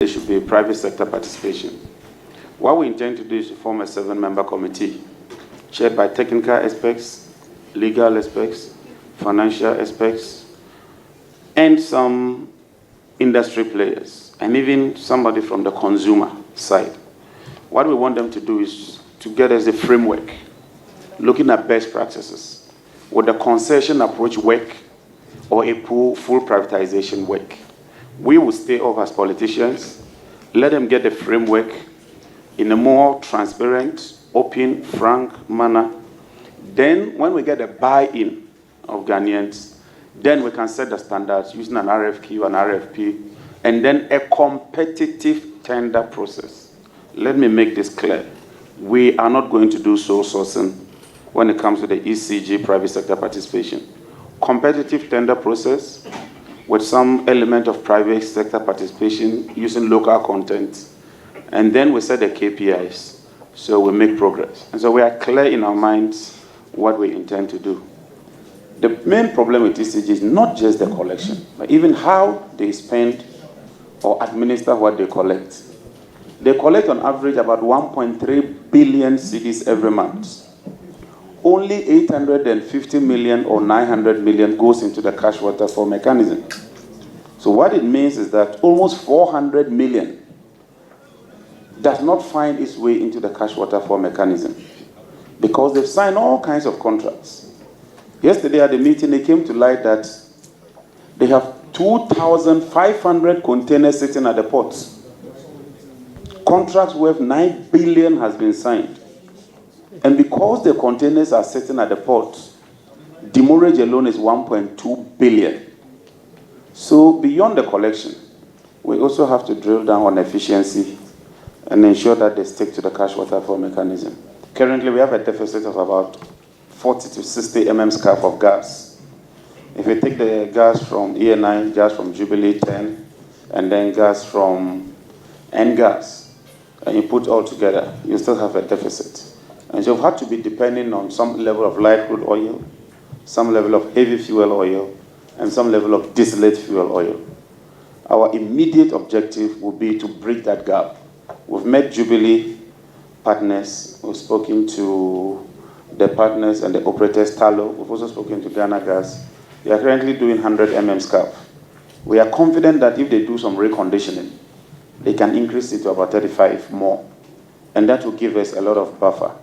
there should be private sector participation. What we intend to do is to form a 7-member committee chaired by technical experts, legal experts, financial experts, and some industry players, and even somebody from the consumer side. What we want them to do is to get us a framework, looking at best practices. Would the concession approach work or a full privatization work? We will stay off as politicians, let them get the framework in a more transparent, open, frank manner. Then when we get the buy-in of Ghanaians, then we can set the standards using an RFQ, an RFP, and then a competitive tender process. Let me make this clear. We are not going to do sole sourcing when it comes to the ECG private sector participation. Competitive tender process with some element of private sector participation using local content, and then we set the KPIs so we make progress. And so we are clear in our minds what we intend to do. The main problem with ECG is not just the collection, but even how they spend or administer what they collect. They collect on average about 1.3 billion cedis every month. Only 850 million or 900 million goes into the cash waterfall mechanism. So what it means is that almost 400 million does not find its way into the cash waterfall mechanism because they've signed all kinds of contracts. Yesterday at the meeting, it came to light that they have 2,500 containers sitting at the ports. Contracts worth 9 billion has been signed. And because the containers are sitting at the ports, demurrage alone is 1.2 billion. So beyond the collection, we also have to drill down on efficiency and ensure that they stick to the cash waterfall mechanism. Currently, we have a deficit of about 40 to 60 mm of gas. If you take the gas from ENI, gas from Jubilee 10, and then gas from N-gas, and you put all together, you still have a deficit. And so you've had to be depending on some level of light crude oil, some level of heavy fuel oil, and some level of distillate fuel oil. Our immediate objective will be to bridge that gap. We've met Jubilee partners, we've spoken to the partners and the operators, Talo. We've also spoken to Ghana Gas. They are currently doing 100 mm SCAF. We are confident that if they do some reconditioning, they can increase it to about 35 more. And that will give us a lot of buffer.